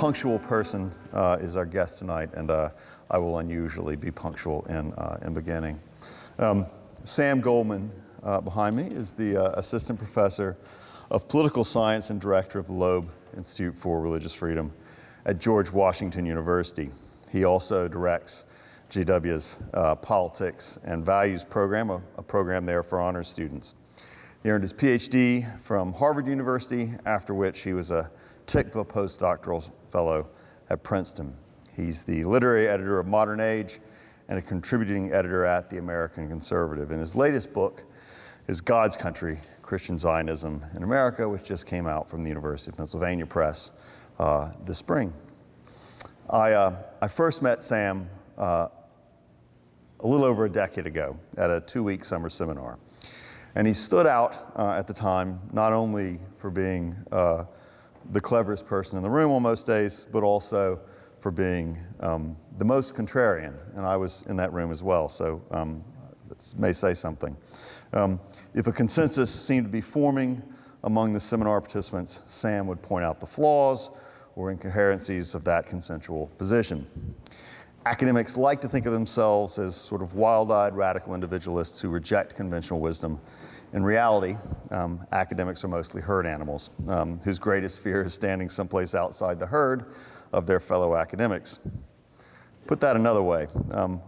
punctual person is our guest tonight, and I will unusually be punctual in beginning. Sam Goldman behind me is the assistant professor of political science and director of the Loeb Institute for Religious Freedom at George Washington University. He also directs GW's Politics and Values program, a program there for honors students. He earned his PhD from Harvard University, after which he was a Tikva postdoctoral fellow at Princeton. He's the literary editor of Modern Age and a contributing editor at The American Conservative. And his latest book is God's Country, Christian Zionism in America, which just came out from the University of Pennsylvania Press this spring. I first met Sam a little over a decade ago at a 2-week summer seminar. And he stood out at the time, not only for being the cleverest person in the room on most days, but also for being the most contrarian. And I was in that room as well, so that may say something. If a consensus seemed to be forming among the seminar participants, Sam would point out the flaws or incoherencies of that consensual position. Academics like to think of themselves as sort of wild-eyed radical individualists who reject conventional wisdom. In reality, academics are mostly herd animals whose greatest fear is standing someplace outside the herd of their fellow academics. Put that another way,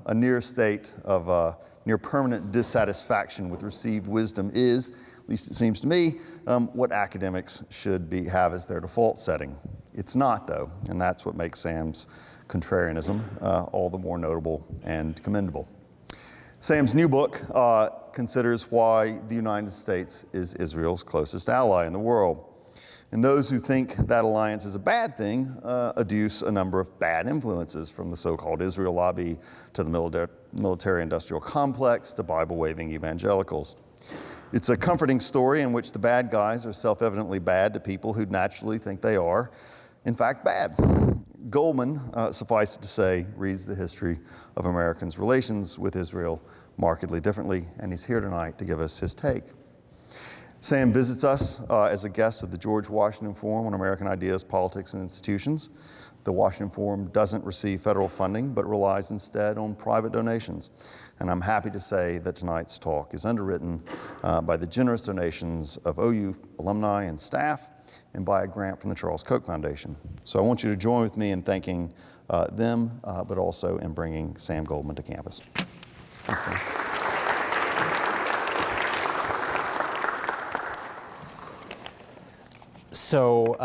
a near state of near permanent dissatisfaction with received wisdom is, at least it seems to me, what academics should have as their default setting. It's not, though, and that's what makes Sam's contrarianism all the more notable and commendable. Sam's new book considers why the United States is Israel's closest ally in the world. And those who think that alliance is a bad thing adduce a number of bad influences, from the so-called Israel lobby to the military-industrial complex to Bible-waving evangelicals. It's a comforting story in which the bad guys are self-evidently bad to people who naturally think they are, in fact, bad. Goldman, suffice it to say, reads the history of Americans' relations with Israel markedly differently, and he's here tonight to give us his take. Sam visits us as a guest of the George Washington Forum on American Ideas, Politics, and Institutions. The Washington Forum doesn't receive federal funding, but relies instead on private donations. And I'm happy to say that tonight's talk is underwritten by the generous donations of OU alumni and staff, and by a grant from the Charles Koch Foundation. So I want you to join with me in thanking them, but also in bringing Sam Goldman to campus. Thanks, Sam. So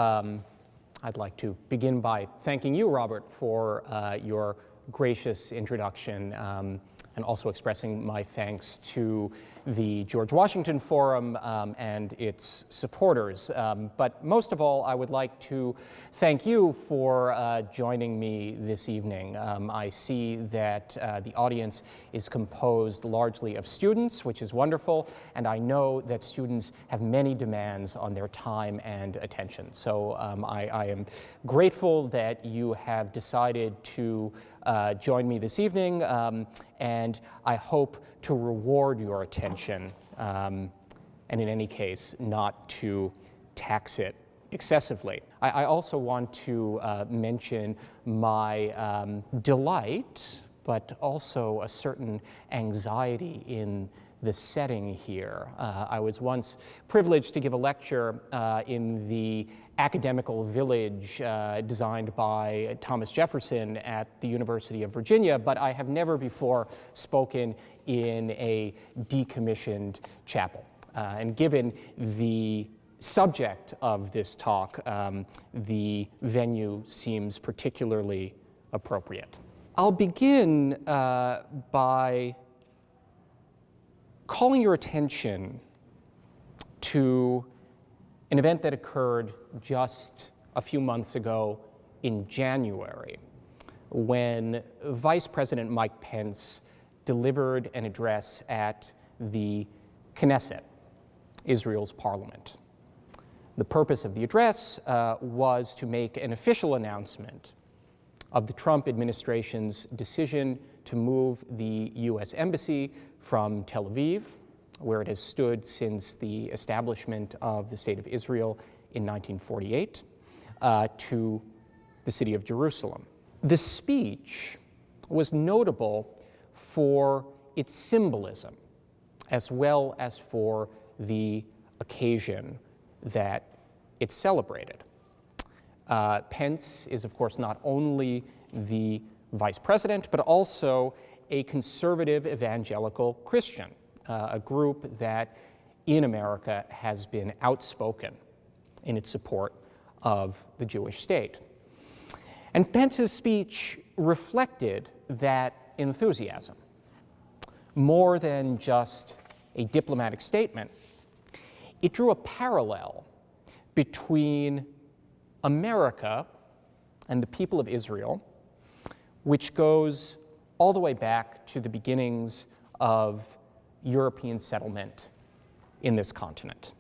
I'd like to begin by thanking you, Robert, for your gracious introduction, and also expressing my thanks to the George Washington Forum and its supporters. But most of all, I would like to thank you for joining me this evening. I see that the audience is composed largely of students, which is wonderful, and I know that students have many demands on their time and attention. So I am grateful that you have decided to join me this evening, and I hope to reward your attention, and in any case, not to tax it excessively. I also want to mention my delight, but also a certain anxiety in the setting here. I was once privileged to give a lecture in the academical village designed by Thomas Jefferson at the University of Virginia, but I have never before spoken in a decommissioned chapel. And given the subject of this talk, the venue seems particularly appropriate. I'll begin by calling your attention to an event that occurred just a few months ago in January, when Vice President Mike Pence delivered an address at the Knesset, Israel's parliament. The purpose of the address was to make an official announcement of the Trump administration's decision to move the U.S. Embassy from Tel Aviv, where it has stood since the establishment of the State of Israel in 1948, to the city of Jerusalem. The speech was notable for its symbolism, as well as for the occasion that it celebrated. Pence is, of course, not only the vice president, but also a conservative evangelical Christian, a group that in America has been outspoken in its support of the Jewish state. And Pence's speech reflected that enthusiasm. More than just a diplomatic statement, it drew a parallel between America and the people of Israel, which goes all the way back to the beginnings of European settlement in this continent.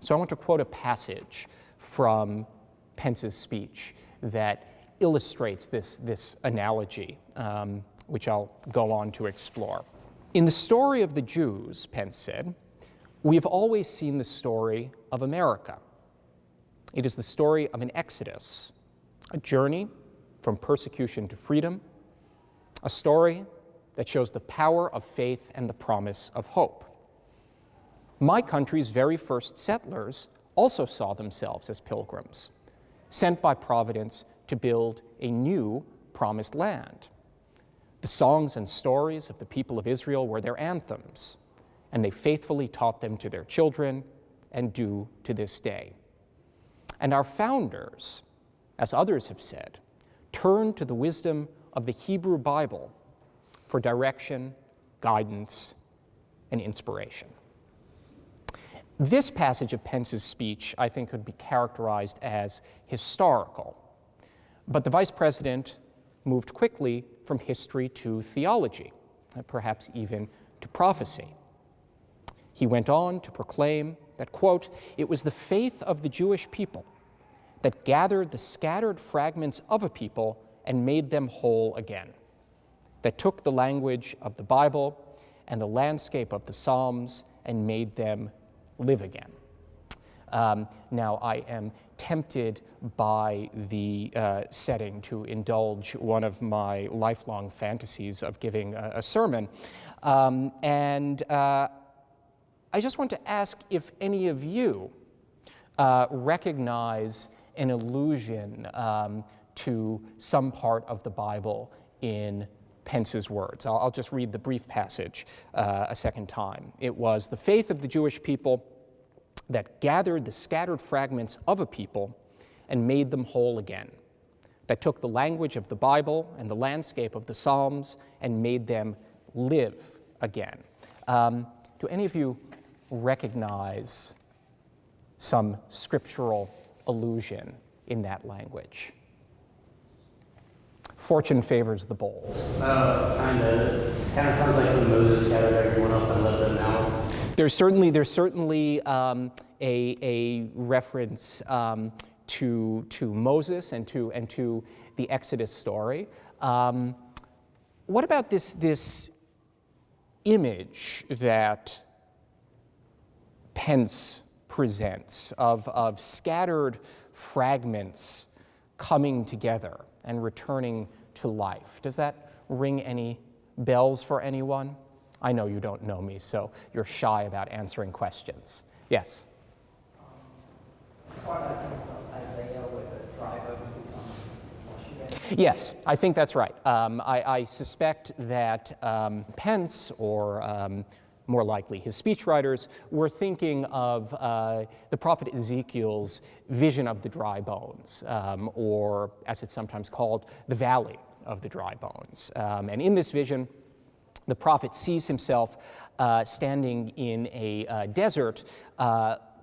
So I want to quote a passage from Pence's speech that illustrates this analogy, which I'll go on to explore. In the story of the Jews, Pence said, we have always seen the story of America. It is the story of an exodus, a journey from persecution to freedom, a story that shows the power of faith and the promise of hope. My country's very first settlers also saw themselves as pilgrims, sent by Providence to build a new promised land. The songs and stories of the people of Israel were their anthems, and they faithfully taught them to their children and do to this day. And our founders, as others have said, turned to the wisdom of the Hebrew Bible for direction, guidance, and inspiration. This passage of Pence's speech, I think, could be characterized as historical. But the vice president moved quickly from history to theology, perhaps even to prophecy. He went on to proclaim that, quote, it was the faith of the Jewish people that gathered the scattered fragments of a people and made them whole again, that took the language of the Bible and the landscape of the Psalms and made them live again. Now, I am tempted by the setting to indulge one of my lifelong fantasies of giving a sermon. I just want to ask if any of you recognize an allusion to some part of the Bible in Pence's words. I'll just read the brief passage a second time. It was the faith of the Jewish people that gathered the scattered fragments of a people and made them whole again, that took the language of the Bible and the landscape of the Psalms and made them live again. Do any of you recognize some scriptural allusion in that language? Fortune favors the bold. Kind of sounds like when Moses gathered everyone up and let them out. There's certainly a reference to Moses and to the Exodus story. What about this image that Pence presents of scattered fragments coming together and returning to life? Does that ring any bells for anyone? I know you don't know me, so you're shy about answering questions. Yes? Isaiah with the dry bones become flesh again? Yes, I think that's right. I suspect that Pence, or more likely his speechwriters, were thinking of the prophet Ezekiel's vision of the dry bones, or as it's sometimes called, the valley of the dry bones. And in this vision, the prophet sees himself standing in a desert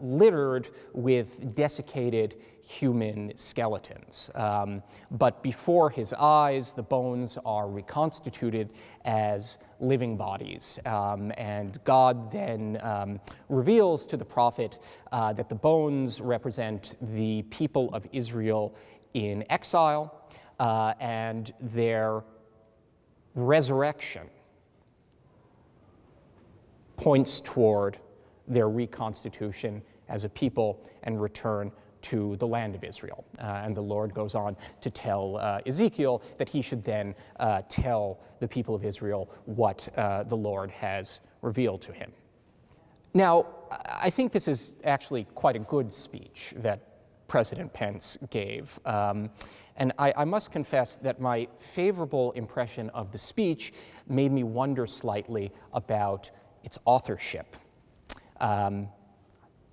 littered with desiccated human skeletons. But before his eyes, the bones are reconstituted as living bodies. And God then reveals to the prophet that the bones represent the people of Israel in exile, and their resurrection points toward their reconstitution as a people and return to the land of Israel. And the Lord goes on to tell Ezekiel that he should then tell the people of Israel what the Lord has revealed to him. Now, I think this is actually quite a good speech that President Pence gave. And I must confess that my favorable impression of the speech made me wonder slightly about its authorship.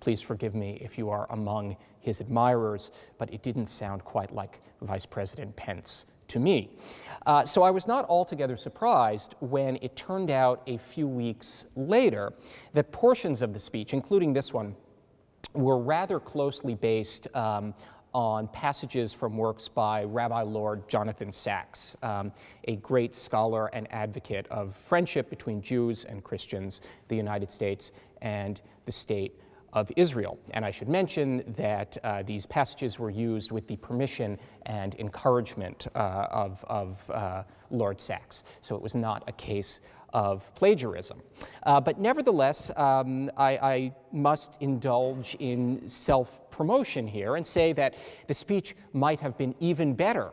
Please forgive me if you are among his admirers, but it didn't sound quite like Vice President Pence to me. So I was not altogether surprised when it turned out a few weeks later that portions of the speech, including this one, were rather closely based on passages from works by Rabbi Lord Jonathan Sacks, a great scholar and advocate of friendship between Jews and Christians, the United States and the state of Israel. And I should mention that these passages were used with the permission and encouragement of Lord Sacks. So it was not a case of plagiarism. But nevertheless, I must indulge in self-promotion here and say that the speech might have been even better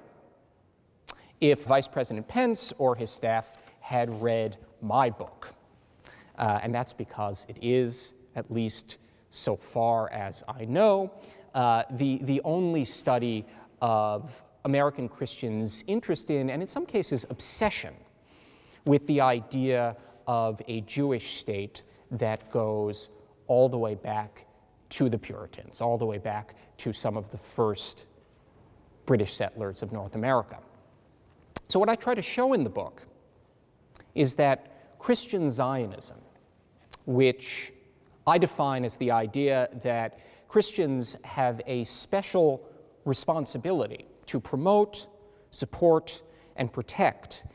if Vice President Pence or his staff had read my book. And that's because it is, at least so far as I know, the only study of American Christians' interest in, and in some cases obsession, with the idea of a Jewish state that goes all the way back to the Puritans, all the way back to some of the first British settlers of North America. So what I try to show in the book is that Christian Zionism, which I define as the idea that Christians have a special responsibility to promote, support, and protect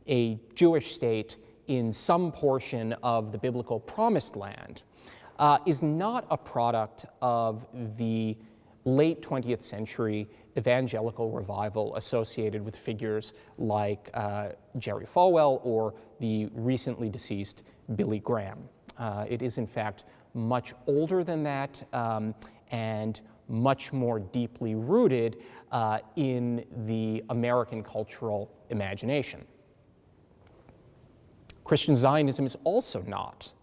a Jewish state in some portion of the biblical promised land, is not a product of the late 20th century evangelical revival associated with figures like Jerry Falwell or the recently deceased Billy Graham. It is, in fact, much older than that and much more deeply rooted in the American cultural imagination. Christian Zionism is also not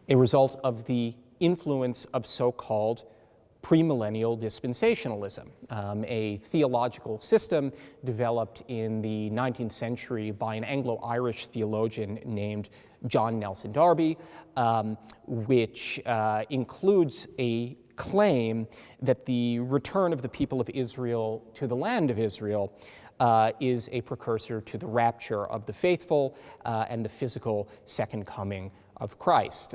a result of the influence of so-called premillennial dispensationalism, a theological system developed in the 19th century by an Anglo-Irish theologian named John Nelson Darby, which includes a claim that the return of the people of Israel to the land of Israel is a precursor to the rapture of the faithful and the physical second coming of Christ.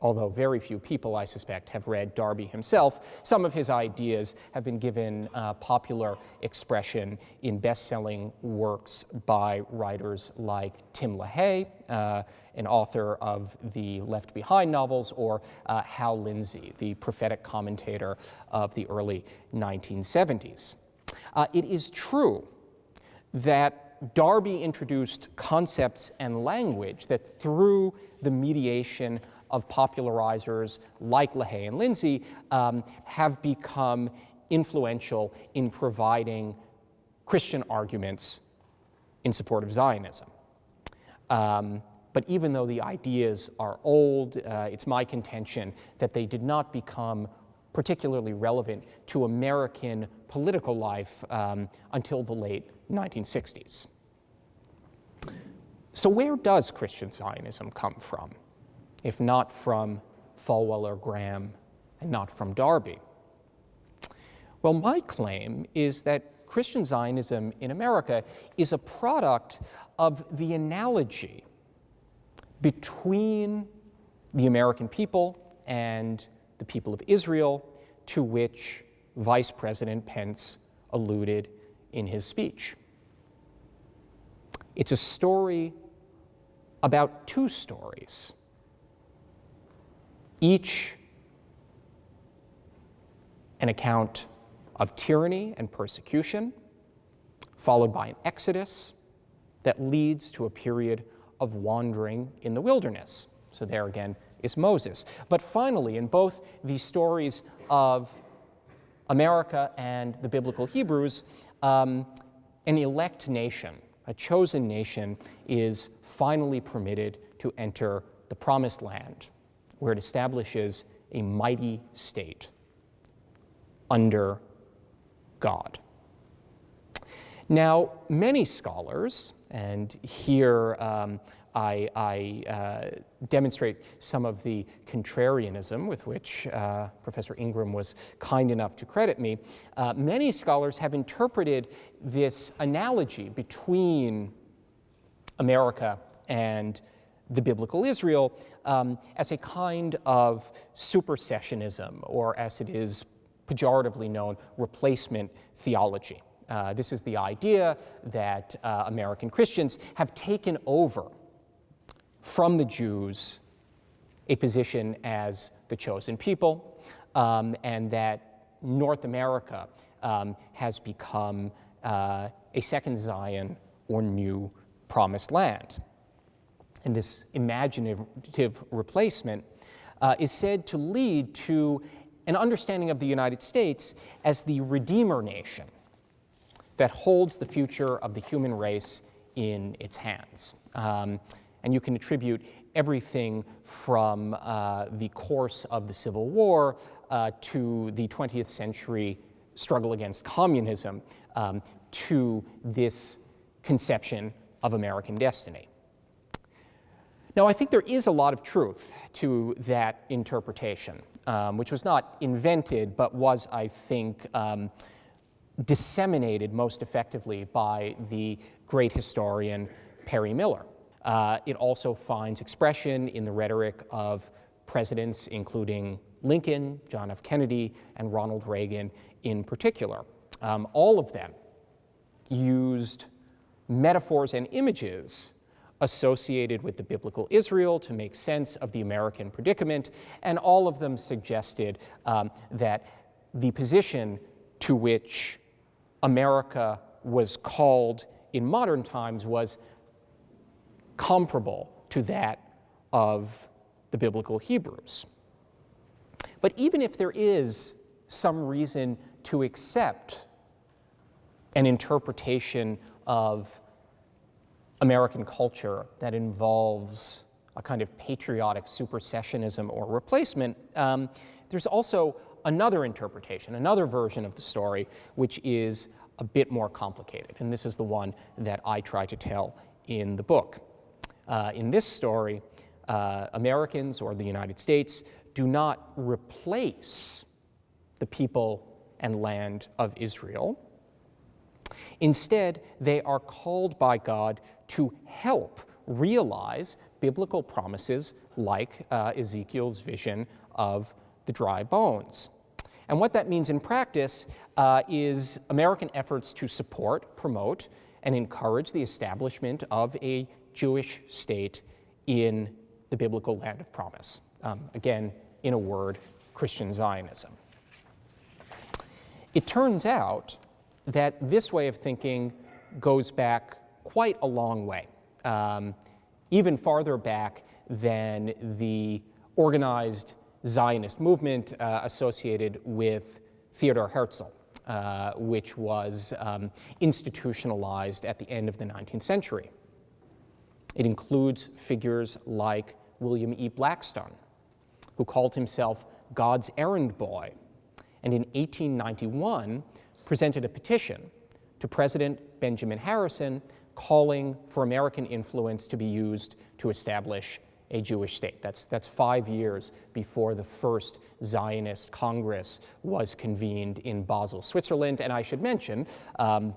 Although very few people, I suspect, have read Darby himself, some of his ideas have been given popular expression in best-selling works by writers like Tim LaHaye, an author of the Left Behind novels, or Hal Lindsey, the prophetic commentator of the early 1970s. It is true that Darby introduced concepts and language that, through the mediation of popularizers like LaHaye and Lindsey, have become influential in providing Christian arguments in support of Zionism. But even though the ideas are old, it's my contention that they did not become particularly relevant to American political life until the late 1960s. So where does Christian Zionism come from, if not from Falwell or Graham and not from Darby? Well, my claim is that Christian Zionism in America is a product of the analogy between the American people and the people of Israel, to which Vice President Pence alluded in his speech. It's a story about two stories, each an account of tyranny and persecution, followed by an exodus that leads to a period of wandering in the wilderness. So there again, is Moses. But finally, in both the stories of America and the biblical Hebrews, an elect nation, a chosen nation, is finally permitted to enter the promised land, where it establishes a mighty state under God. Now, many scholars, and here I demonstrate some of the contrarianism with which Professor Ingram was kind enough to credit me, many scholars have interpreted this analogy between America and the biblical Israel as a kind of supersessionism, or as it is pejoratively known, replacement theology. This is the idea that American Christians have taken over from the Jews a position as the chosen people, and that North America has become a second Zion or new promised land. And this imaginative replacement is said to lead to an understanding of the United States as the Redeemer nation that holds the future of the human race in its hands. And you can attribute everything from the course of the Civil War to the 20th century struggle against communism to this conception of American destiny. Now, I think there is a lot of truth to that interpretation, which was not invented, but was, I think, disseminated most effectively by the great historian Perry Miller. It also finds expression in the rhetoric of presidents, including Lincoln, John F. Kennedy, and Ronald Reagan in particular. All of them used metaphors and images associated with the biblical Israel to make sense of the American predicament, and all of them suggested that the position to which America was called in modern times was comparable to that of the biblical Hebrews. But even if there is some reason to accept an interpretation of American culture that involves a kind of patriotic supersessionism or replacement, there's also another interpretation, another version of the story, which is a bit more complicated. And this is the one that I try to tell in the book. In this story, Americans, or the United States, do not replace the people and land of Israel. Instead, they are called by God to help realize biblical promises like Ezekiel's vision of the dry bones. And what that means in practice is American efforts to support, promote, and encourage the establishment of a Jewish state in the biblical land of promise. Again, in a word, Christian Zionism. It turns out that this way of thinking goes back quite a long way, even farther back than the organized Zionist movement associated with Theodor Herzl, which was institutionalized at the end of the 19th century. It includes figures like William E. Blackstone, who called himself God's errand boy, and in 1891 presented a petition to President Benjamin Harrison calling for American influence to be used to establish a Jewish state. That's 5 years before the first Zionist Congress was convened in Basel, Switzerland. And I should mention,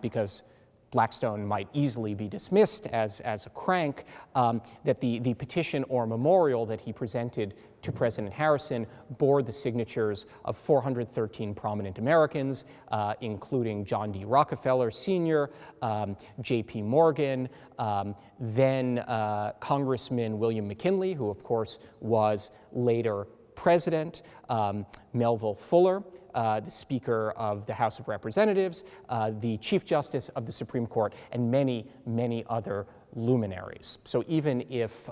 because Blackstone might easily be dismissed as a crank, that the petition or memorial that he presented to President Harrison bore the signatures of 413 prominent Americans, including John D. Rockefeller Sr., J.P. Morgan, then Congressman William McKinley, who of course was later president, Melville Fuller, the Speaker of the House of Representatives, the Chief Justice of the Supreme Court, and many, many other luminaries. So even if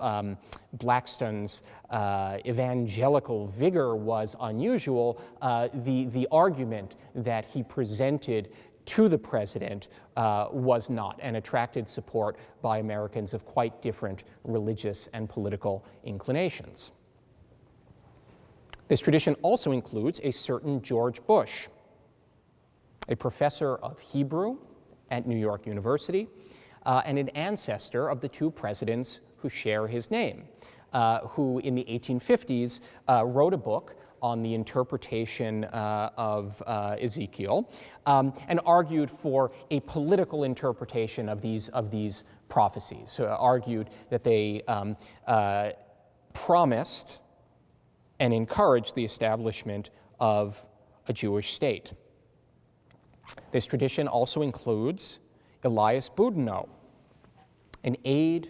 Blackstone's evangelical vigor was unusual, the argument that he presented to the president was not, and attracted support by Americans of quite different religious and political inclinations. This tradition also includes a certain George Bush, a professor of Hebrew at New York University, and an ancestor of the two presidents who share his name, who in the 1850s wrote a book on the interpretation of Ezekiel, and argued for a political interpretation of these prophecies, argued that they promised and encouraged the establishment of a Jewish state. This tradition also includes Elias Boudinot, an aide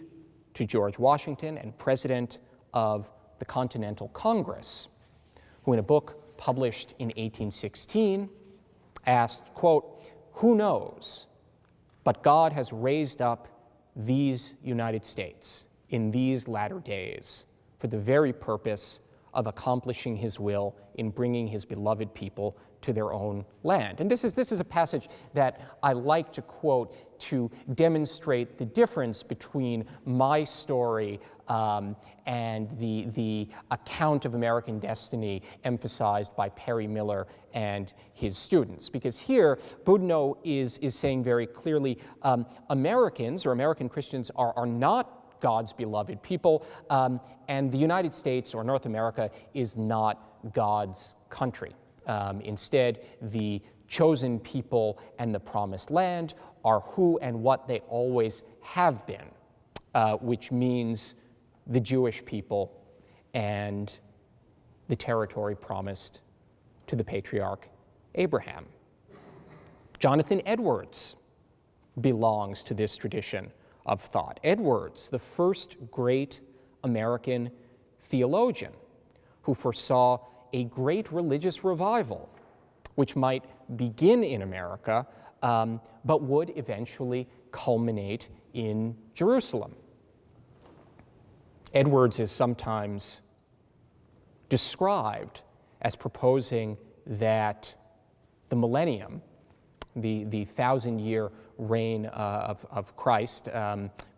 to George Washington and president of the Continental Congress, who in a book published in 1816 asked, quote, "Who knows, but God has raised up these United States in these latter days for the very purpose of accomplishing his will in bringing his beloved people to their own land." And this is a passage that I like to quote to demonstrate the difference between my story and the account of American destiny emphasized by Perry Miller and his students. Because here, Boudinot is saying very clearly, Americans or American Christians are not God's beloved people, and the United States or North America is not God's country. Instead, the chosen people and the promised land are who and what they always have been, which means the Jewish people and the territory promised to the patriarch Abraham. Jonathan Edwards belongs to this tradition of thought. Edwards, the first great American theologian who foresaw a great religious revival, which might begin in America, but would eventually culminate in Jerusalem. Edwards is sometimes described as proposing that the millennium, the 1,000-year reign of Christ,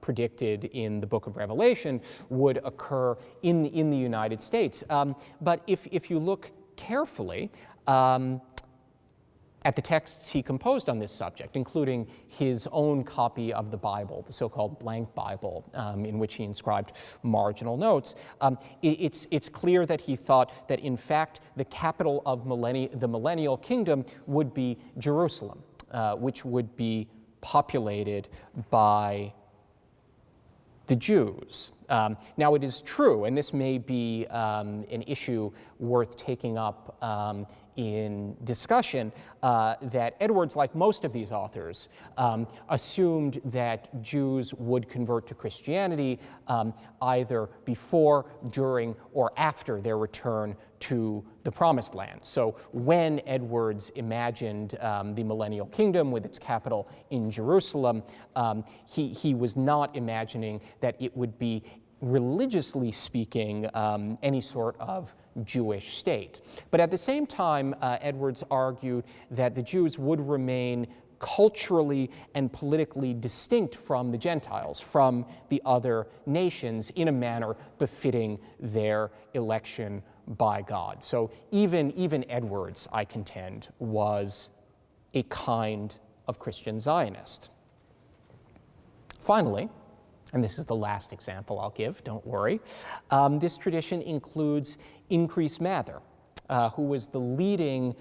predicted in the book of Revelation, would occur in the United States. But if you look carefully at the texts he composed on this subject, including his own copy of the Bible, the so-called blank Bible, in which he inscribed marginal notes, it's clear that he thought that, in fact, the capital of the millennial kingdom would be Jerusalem, which would be populated by the Jews. Now, it is true, and this may be an issue worth taking up in discussion, that Edwards, like most of these authors, assumed that Jews would convert to Christianity either before, during, or after their return to the Promised Land. So when Edwards imagined the millennial kingdom with its capital in Jerusalem, he was not imagining that it would be, religiously speaking, any sort of Jewish state. But at the same time, Edwards argued that the Jews would remain culturally and politically distinct from the Gentiles, from the other nations, in a manner befitting their election by God. So even Edwards, I contend, was a kind of Christian Zionist. Finally, and this is the last example I'll give, don't worry, this tradition includes Increase Mather, who was the leading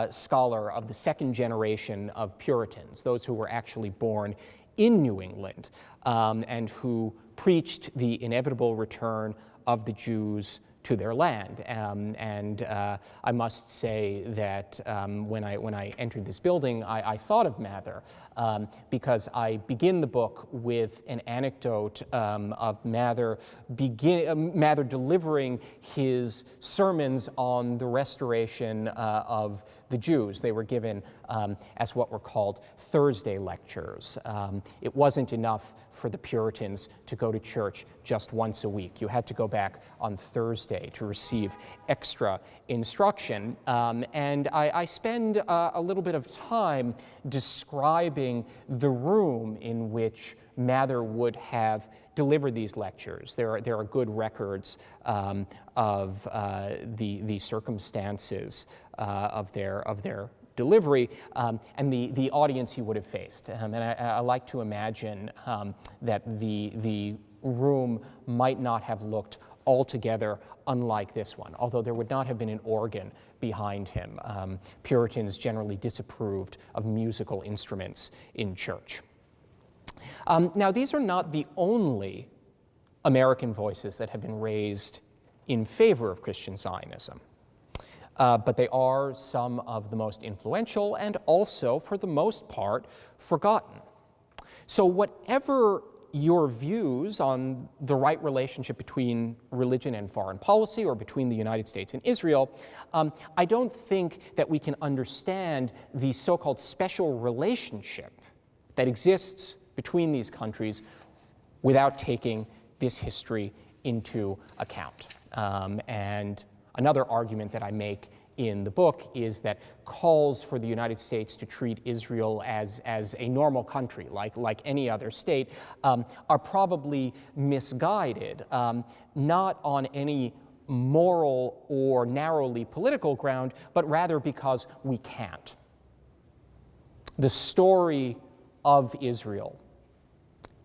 scholar of the second generation of Puritans, those who were actually born in New England, and who preached the inevitable return of the Jews to their land. I must say that when I entered this building, I thought of Mather because I begin the book with an anecdote of Mather delivering his sermons on the restoration of the Jews. They were given as what were called Thursday lectures. It wasn't enough for the Puritans to go to church just once a week. You had to go back on Thursday to receive extra instruction. And I spend a little bit of time describing the room in which Mather would have delivered these lectures. There are good records of the circumstances of their delivery and the audience he would have faced. And I like to imagine that the room might not have looked altogether unlike this one, although there would not have been an organ behind him. Puritans generally disapproved of musical instruments in church. Now, these are not the only American voices that have been raised in favor of Christian Zionism, but they are some of the most influential and also, for the most part, forgotten. So whatever your views on the right relationship between religion and foreign policy, or between the United States and Israel, I don't think that we can understand the so-called special relationship that exists between these countries without taking this history into account. And another argument that I make in the book is that calls for the United States to treat Israel as a normal country, like any other state, are probably misguided, not on any moral or narrowly political ground, but rather because we can't. The story of Israel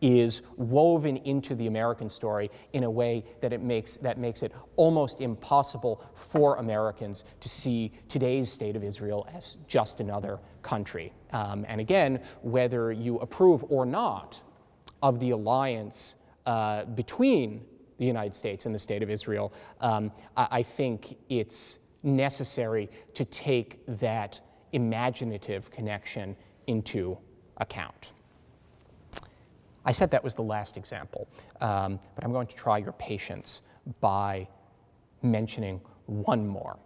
is woven into the American story in a way that makes it almost impossible for Americans to see today's state of Israel as just another country. And again, whether you approve or not of the alliance between the United States and the state of Israel, I think it's necessary to take that imaginative connection into account. I said that was the last example, but I'm going to try your patience by mentioning one more.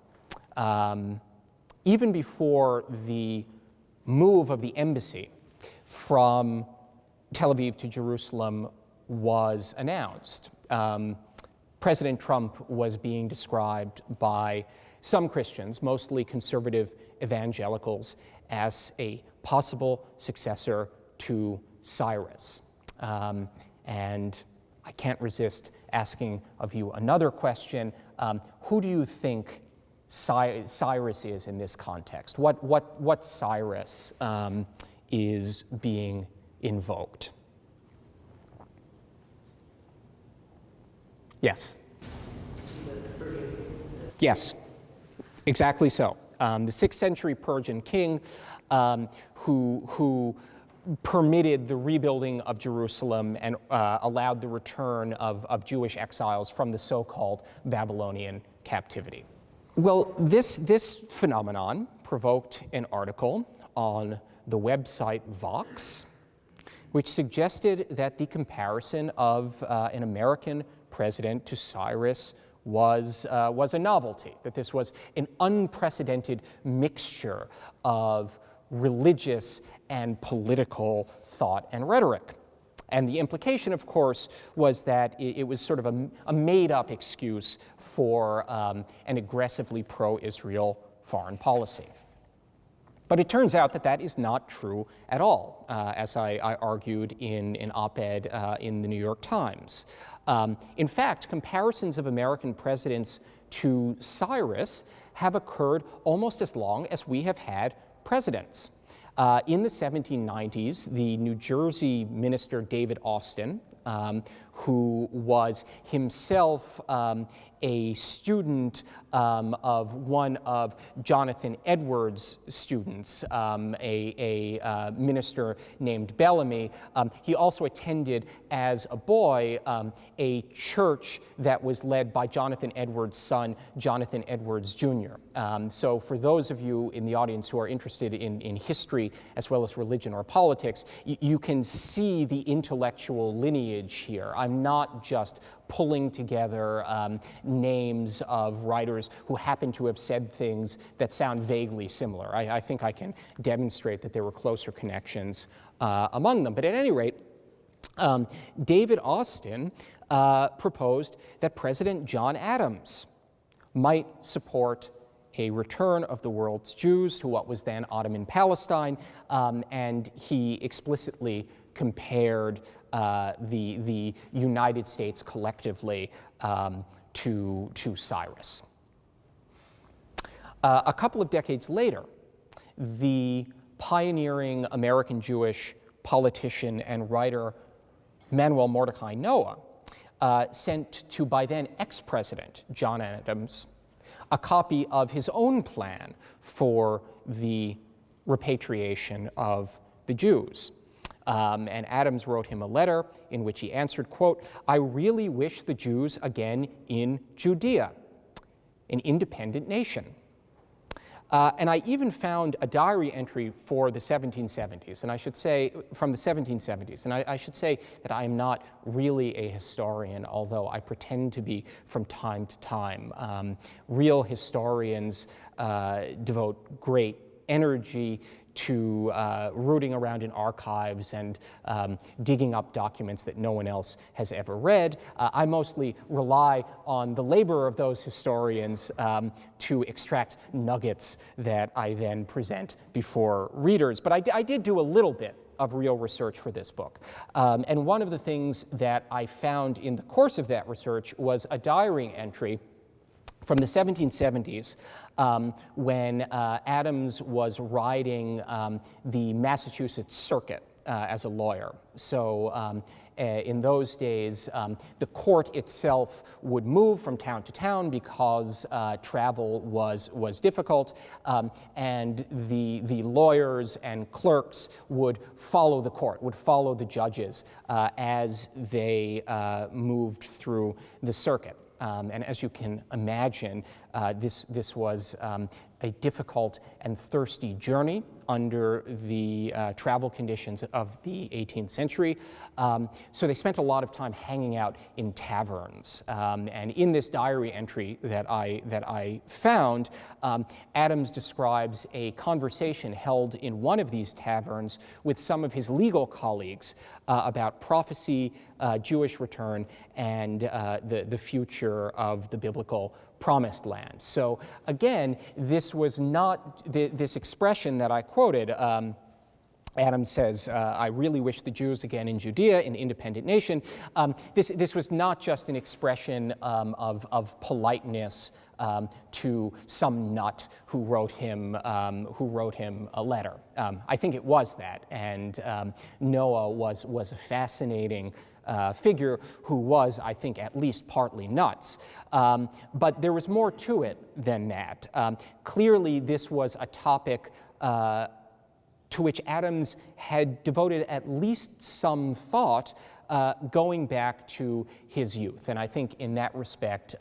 Even before the move of the embassy from Tel Aviv to Jerusalem was announced, President Trump was being described by some Christians, mostly conservative evangelicals, as a possible successor to Cyrus. And I can't resist asking of you another question. Who do you think Cyrus is in this context? What Cyrus is being invoked? Yes? Yes, exactly so. The 6th century Persian king who permitted the rebuilding of Jerusalem and allowed the return of Jewish exiles from the so-called Babylonian captivity. Well, this phenomenon provoked an article on the website Vox, which suggested that the comparison of an American president to Cyrus was a novelty, that this was an unprecedented mixture of religious and political thought and rhetoric. And the implication, of course, was that it was sort of a made-up excuse for an aggressively pro-Israel foreign policy. But it turns out that that is not true at all, as I argued in an op-ed in the New York Times. In fact, comparisons of American presidents to Cyrus have occurred almost as long as we have had presidents. In the 1790s, the New Jersey minister David Austin, who was himself a student of one of Jonathan Edwards' students, a minister named Bellamy. He also attended as a boy a church that was led by Jonathan Edwards' son, Jonathan Edwards Jr. So for those of you in the audience who are interested in history as well as religion or politics, you can see the intellectual lineage here. I'm not just pulling together names of writers who happen to have said things that sound vaguely similar. I think I can demonstrate that there were closer connections among them. But at any rate, David Austin proposed that President John Adams might support a return of the world's Jews to what was then Ottoman Palestine, and he explicitly compared the United States collectively to Cyrus. A couple of decades later, the pioneering American Jewish politician and writer Manuel Mordecai Noah sent to by then ex-president John Adams a copy of his own plan for the repatriation of the Jews. And Adams wrote him a letter in which he answered, quote, "I really wish the Jews again in Judea, an independent nation." And I even found a diary entry for the 1770s, and I should say, from the 1770s, and I should say that I am not really a historian, although I pretend to be from time to time. Real historians devote great energy to rooting around in archives and digging up documents that no one else has ever read. I mostly rely on the labor of those historians to extract nuggets that I then present before readers. But I did do a little bit of real research for this book. And one of the things that I found in the course of that research was a diary entry from the 1770s, when Adams was riding the Massachusetts circuit as a lawyer. So in those days, the court itself would move from town to town because travel was difficult, and the lawyers and clerks would follow the court, would follow the judges as they moved through the circuit. And as you can imagine, this was a difficult and thirsty journey under the travel conditions of the 18th century. So they spent a lot of time hanging out in taverns. And in this diary entry that I found, Adams describes a conversation held in one of these taverns with some of his legal colleagues about prophecy, Jewish return, and the future of the biblical promised land. So again, this was not this expression that I quoted. Adams says, "I really wish the Jews again in Judea, an independent nation." This was not just an expression of politeness to some nut who wrote him a letter. I think it was that, and Noah was a fascinating figure who was, I think, at least partly nuts. But there was more to it than that. Clearly, this was a topic to which Adams had devoted at least some thought going back to his youth. And I think in that respect,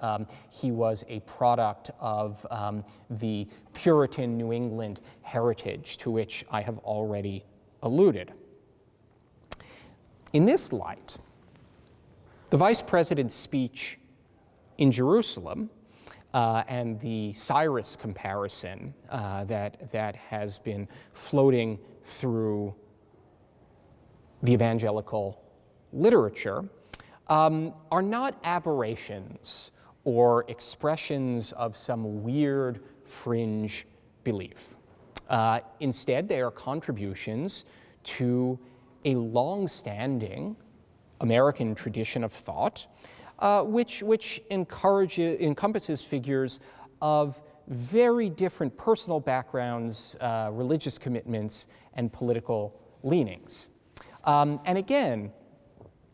he was a product of the Puritan New England heritage to which I have already alluded. In this light, the vice president's speech in Jerusalem and the Cyrus comparison that has been floating through the evangelical literature are not aberrations or expressions of some weird fringe belief. Instead, they are contributions to a long-standing American tradition of thought which encompasses figures of very different personal backgrounds, religious commitments, and political leanings. And again,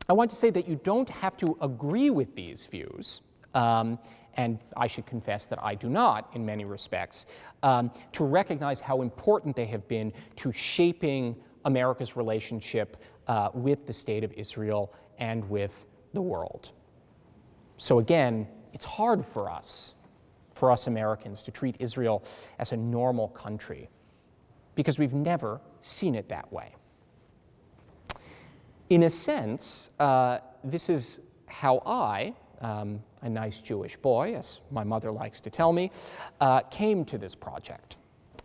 I want to say that you don't have to agree with these views, and I should confess that I do not in many respects, to recognize how important they have been to shaping America's relationship with the State of Israel and with the world. So again, it's hard for us Americans, to treat Israel as a normal country because we've never seen it that way. In a sense, this is how I, a nice Jewish boy, as my mother likes to tell me, came to this project.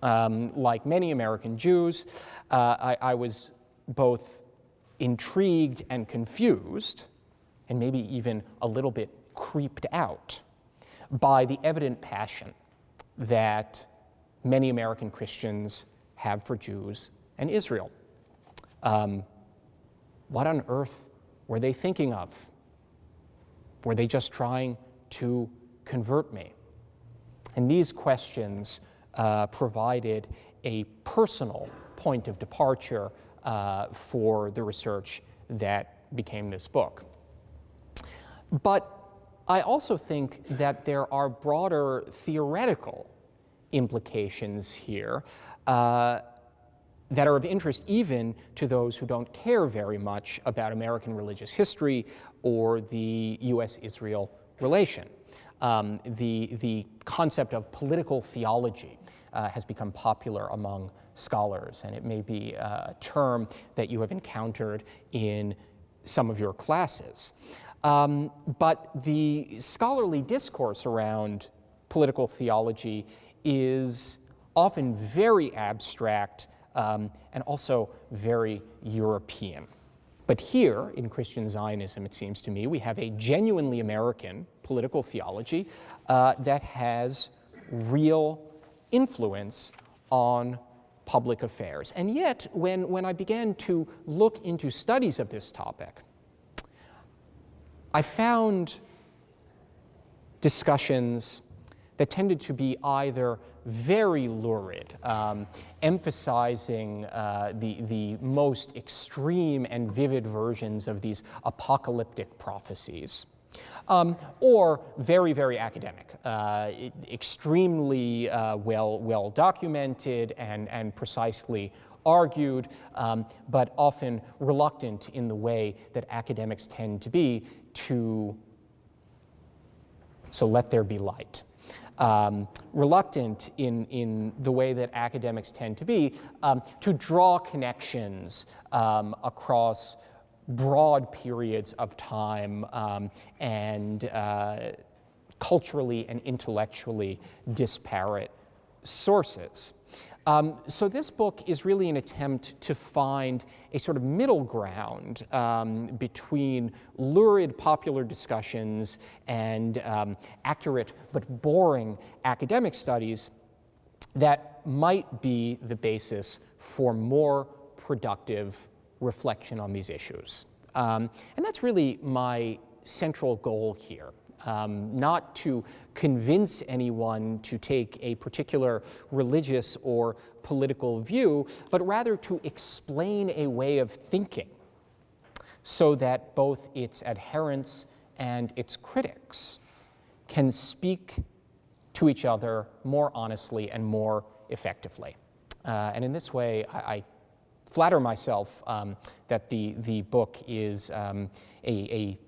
Like many American Jews, I was both intrigued and confused, and maybe even a little bit creeped out by the evident passion that many American Christians have for Jews and Israel. What on earth were they thinking of? Were they just trying to convert me? And these questions provided a personal point of departure for the research that became this book. But I also think that there are broader theoretical implications here that are of interest even to those who don't care very much about American religious history or the US-Israel relation. The concept of political theology has become popular among scholars, and it may be a term that you have encountered in some of your classes. But the scholarly discourse around political theology is often very abstract and also very European. But here, in Christian Zionism, it seems to me, we have a genuinely American political theology that has real influence on public affairs. And yet, when I began to look into studies of this topic, I found discussions that tended to be either very lurid, emphasizing the most extreme and vivid versions of these apocalyptic prophecies, or very, very academic, extremely well documented and precisely argued, but often reluctant in the way that academics tend to be so let there be light. Reluctant in the way that academics tend to be to draw connections across broad periods of time and culturally and intellectually disparate sources. So this book is really an attempt to find a sort of middle ground between lurid popular discussions and accurate but boring academic studies that might be the basis for more productive reflection on these issues. And that's really my central goal here. Not to convince anyone to take a particular religious or political view, but rather to explain a way of thinking so that both its adherents and its critics can speak to each other more honestly and more effectively. And in this way, I flatter myself that the book is a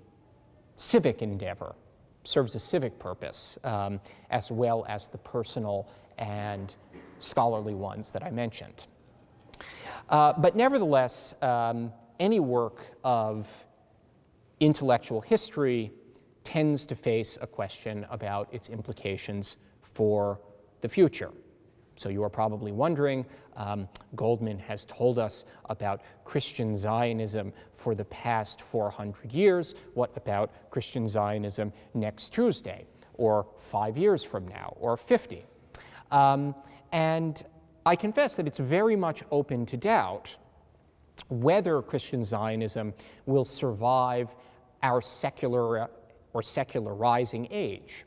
civic endeavor, serves a civic purpose, as well as the personal and scholarly ones that I mentioned. But nevertheless, any work of intellectual history tends to face a question about its implications for the future. So you are probably wondering, Goldman has told us about Christian Zionism for the past 400 years. What about Christian Zionism next Tuesday, or 5 years from now, or 50? And I confess that it's very much open to doubt whether Christian Zionism will survive our secular or secularizing age,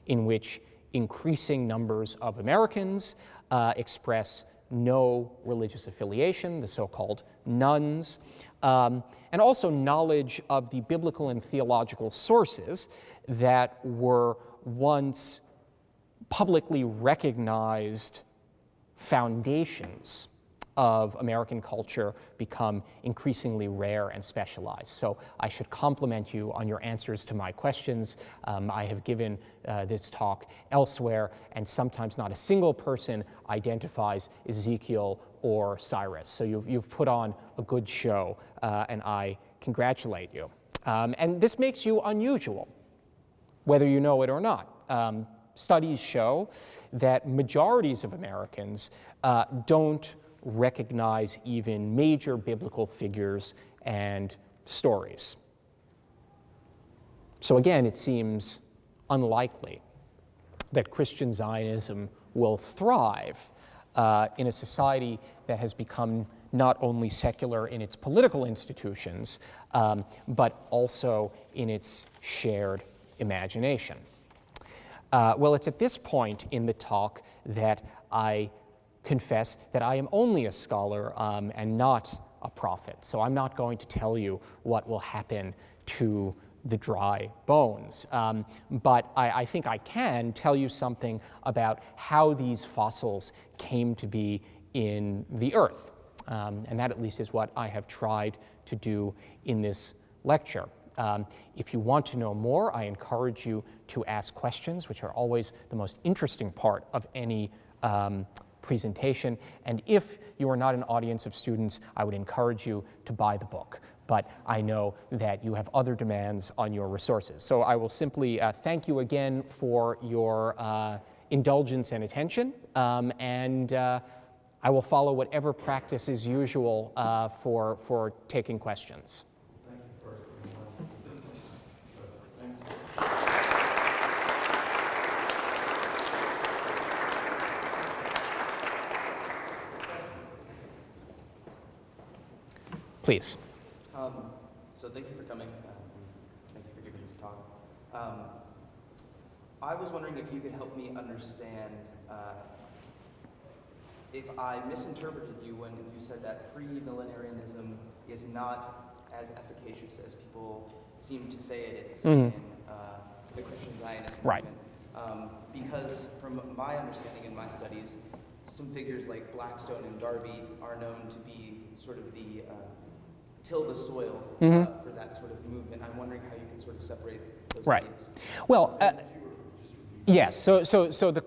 in which increasing numbers of Americans express no religious affiliation, the so-called nones, and also knowledge of the biblical and theological sources that were once publicly recognized foundations of American culture become increasingly rare and specialized. So I should compliment you on your answers to my questions. I have given this talk elsewhere, and sometimes not a single person identifies Ezekiel or Cyrus. So you've put on a good show, and I congratulate you. And this makes you unusual, whether you know it or not. Studies show that majorities of Americans don't recognize even major biblical figures and stories. So again, it seems unlikely that Christian Zionism will thrive in a society that has become not only secular in its political institutions, but also in its shared imagination. Well, it's at this point in the talk that I confess that I am only a scholar and not a prophet. So I'm not going to tell you what will happen to the dry bones. But I think I can tell you something about how these fossils came to be in the earth. And that at least is what I have tried to do in this lecture. If you want to know more, I encourage you to ask questions, which are always the most interesting part of any presentation. And if you are not an audience of students, I would encourage you to buy the book. But I know that you have other demands on your resources. So I will simply thank you again for your indulgence and attention. And I will follow whatever practice is usual for taking questions. Please. So thank you for coming. Thank you for giving this talk. I was wondering if you could help me understand if I misinterpreted you when you said that pre-millenarianism is not as efficacious as people seem to say it is in the Christian Zionist movement. Right. Because from my understanding in my studies, some figures like Blackstone and Darby are known to be sort of the till the soil for that sort of movement. I'm wondering how you can sort of separate those ideas. Well, yes. So the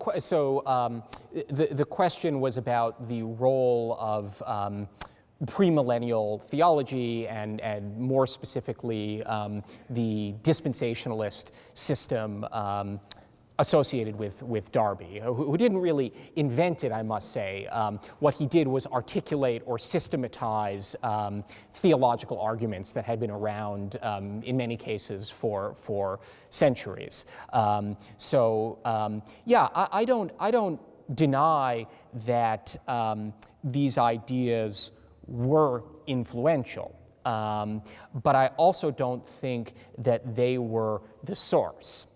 question was about the role of premillennial theology and more specifically the dispensationalist system associated with Darby, who didn't really invent it, I must say. What he did was articulate or systematize theological arguments that had been around in many cases for centuries. Yeah, I don't deny that these ideas were influential, but I also don't think that they were the source.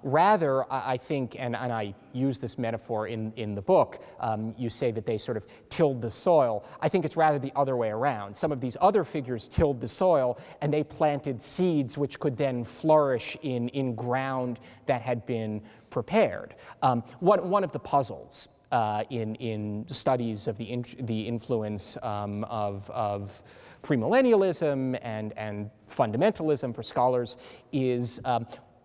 Rather, I think, and I use this metaphor in the book, you say that they sort of tilled the soil. I think it's rather the other way around. Some of these other figures tilled the soil, and they planted seeds which could then flourish in ground that had been prepared. One of the puzzles in studies of the influence of premillennialism and fundamentalism for scholars is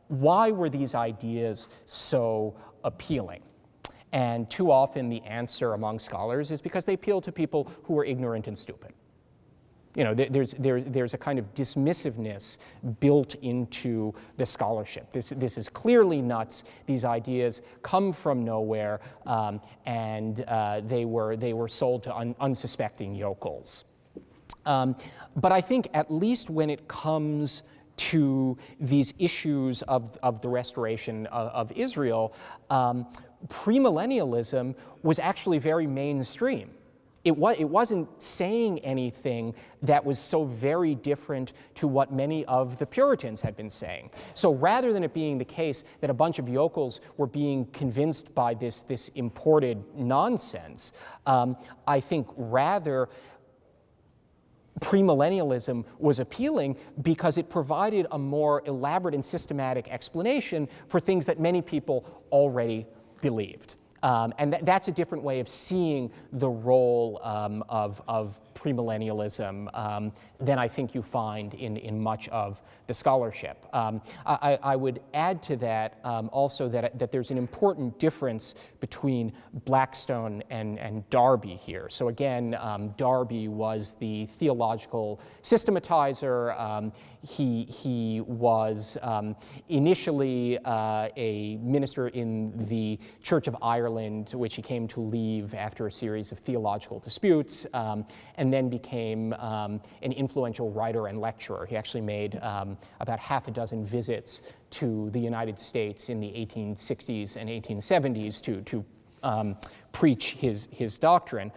why were these ideas so appealing? And too often the answer among scholars is because they appeal to people who are ignorant and stupid. You know, there's a kind of dismissiveness built into the scholarship. This is clearly nuts. These ideas come from nowhere, and they were sold to unsuspecting yokels. But I think at least when it comes to these issues of the restoration of Israel, premillennialism was actually very mainstream. it wasn't saying anything that was so very different to what many of the Puritans had been saying. So rather than it being the case that a bunch of yokels were being convinced by this imported nonsense, I think rather premillennialism was appealing because it provided a more elaborate and systematic explanation for things that many people already believed. And that's a different way of seeing the role of premillennialism than I think you find in much of the scholarship. I would add to that also that there's an important difference between Blackstone and Darby here. So again, Darby was the theological systematizer. He was initially a minister in the Church of Ireland, which he came to leave after a series of theological disputes, and then became an influential writer and lecturer. He actually made about half a dozen visits to the United States in the 1860s and 1870s to preach his doctrine.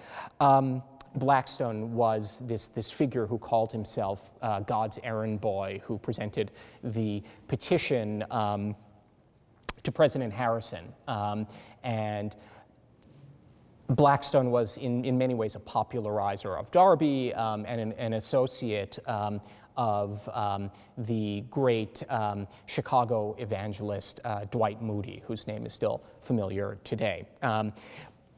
Blackstone was this figure who called himself God's errand boy, who presented the petition to President Harrison. And Blackstone was in many ways a popularizer of Darby and an associate of the great Chicago evangelist Dwight Moody, whose name is still familiar today.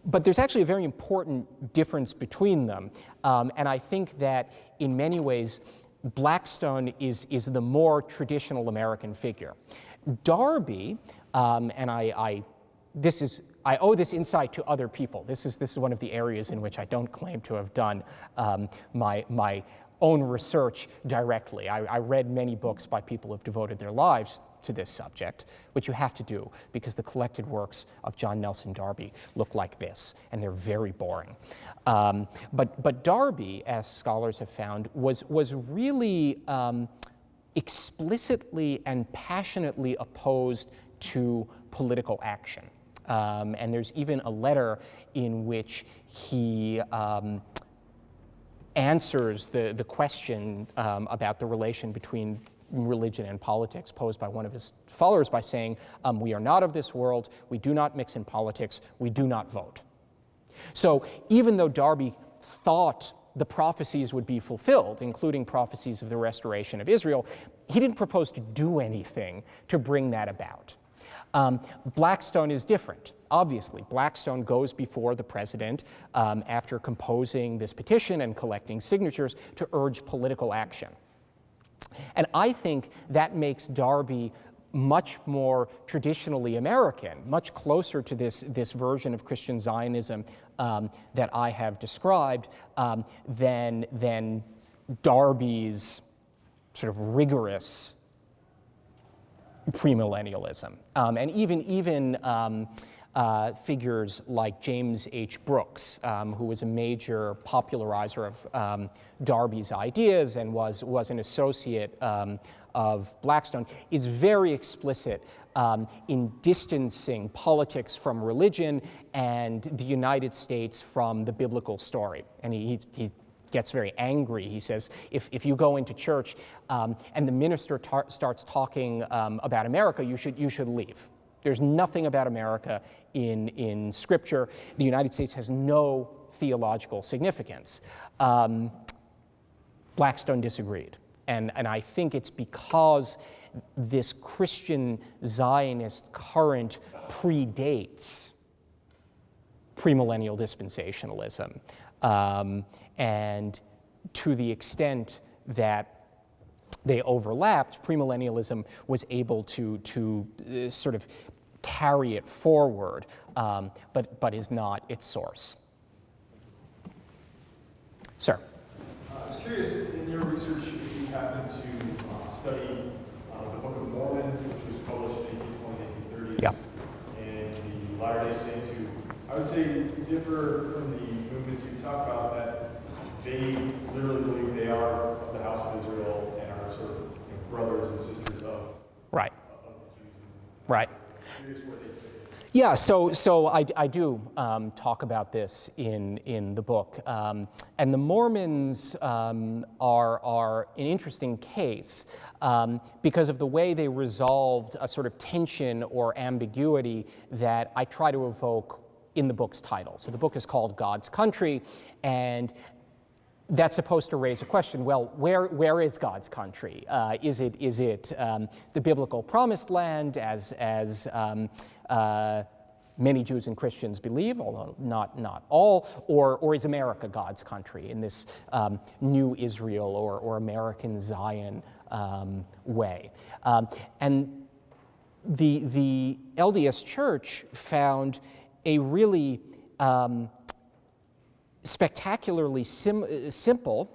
But there's actually a very important difference between them. And I think that in many ways, Blackstone is the more traditional American figure. Darby, and I owe this insight to other people. This is one of the areas in which I don't claim to have done my own research directly. I read many books by people who have devoted their lives to this subject, which you have to do because the collected works of John Nelson Darby look like this, and they're very boring. But Darby, as scholars have found, was really explicitly and passionately opposed to political action. And there's even a letter in which he answers the question about the relation between religion and politics posed by one of his followers by saying, we are not of this world, we do not mix in politics, we do not vote. So even though Darby thought the prophecies would be fulfilled, including prophecies of the restoration of Israel, he didn't propose to do anything to bring that about. Blackstone is different. Obviously, Blackstone goes before the president after composing this petition and collecting signatures to urge political action. And I think that makes Darby much more traditionally American, much closer to this version of Christian Zionism that I have described than Darby's sort of rigorous premillennialism. And even figures like James H. Brooks, who was a major popularizer of Darby's ideas and was an associate of Blackstone, is very explicit in distancing politics from religion and the United States from the biblical story. And he gets very angry. He says, if you go into church and the minister starts talking about America, you should leave. There's nothing about America in Scripture. The United States has no theological significance. Blackstone disagreed. And I think it's because this Christian Zionist current predates premillennial dispensationalism. And to the extent that they overlapped, premillennialism was able to sort of carry it forward, but is not its source. Sir? I was curious, in your research, if you happened to study the Book of Mormon, which was published in 1820, 1830s, Yeah. and the Latter-day Saints, who I would say differ from the movements you talk about, that they literally believe they are the house of Israel and are sort of brothers and sisters of Right. the Jews. Right. I'm curious where they fit. Yeah, so I do talk about this in the book, and the Mormons are an interesting case because of the way they resolved a sort of tension or ambiguity that I try to evoke in the book's title. So the book is called God's Country, and that's supposed to raise a question. Well, where is God's country? Is it the biblical promised land, as many Jews and Christians believe, although not all, or is America God's country in this new Israel or American Zion way? And the LDS Church found a really spectacularly simple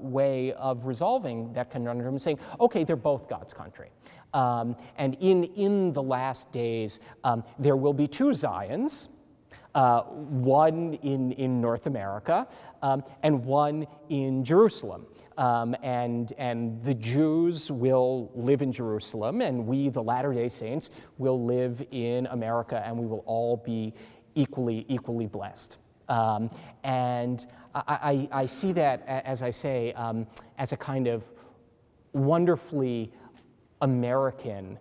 way of resolving that conundrum, saying, okay, they're both God's country. And in the last days, there will be two Zions, one in North America and one in Jerusalem. And the Jews will live in Jerusalem, and we, the Latter-day Saints, will live in America, and we will all be equally blessed. And I see that, as I say, as a kind of wonderfully American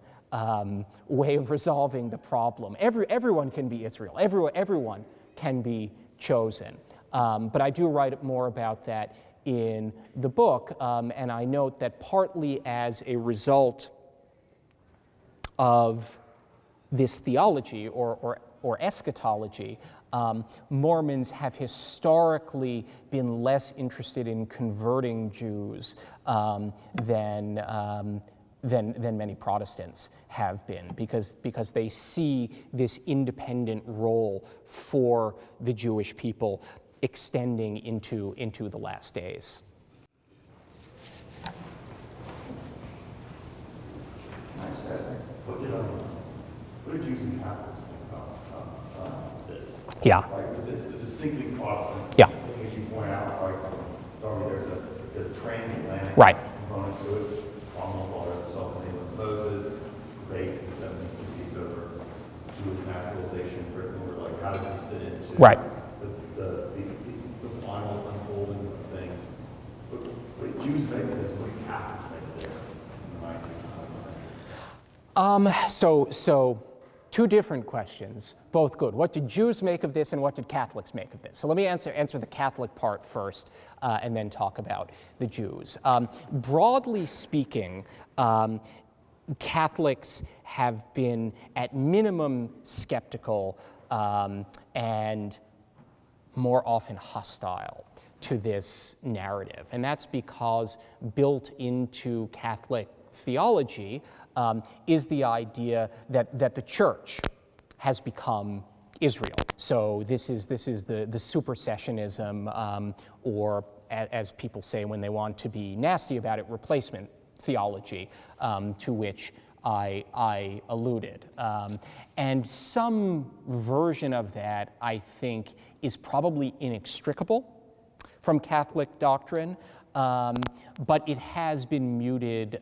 way of resolving the problem. Everyone can be Israel. Everyone can be chosen. But I do write more about that in the book, and I note that partly as a result of this theology or eschatology, Mormons have historically been less interested in converting Jews than many Protestants have been, because they see this independent role for the Jewish people extending into the last days. I just ask, what do Jews and Catholics think about this? Yeah. Like, it's a distinctly Protestant Yeah. thing, as you point out. Like, there's a transatlantic Right. component to it. Cromwell thought of himself as England's Moses. Debates in the 1750s over Jewish naturalization in Britain were like, how does this fit into Right. the final unfolding of things? What do Jews make of this? What do Catholics make of this in the 19th century? So two different questions, both good. What did Jews make of this, and what did Catholics make of this? So let me answer the Catholic part first, and then talk about the Jews. Broadly speaking, Catholics have been, at minimum, skeptical and more often hostile to this narrative. And that's because built into Catholic theology is the idea that the church has become Israel. So this is the supersessionism, or as people say when they want to be nasty about it, replacement theology, to which I alluded. And some version of that, I think, is probably inextricable from Catholic doctrine, but it has been muted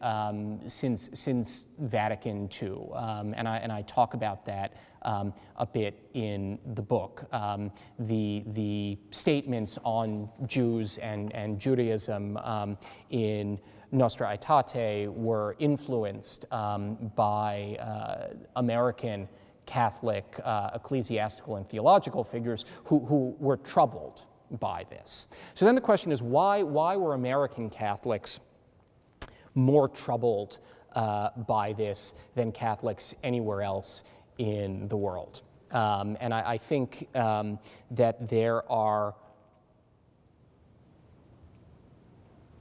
since Vatican II, and I talk about that a bit in the book. The statements on Jews and Judaism in Nostra Aetate were influenced by American Catholic ecclesiastical and theological figures who were troubled by this. So then the question is, why were American Catholics more troubled by this than Catholics anywhere else in the world? And I think that there are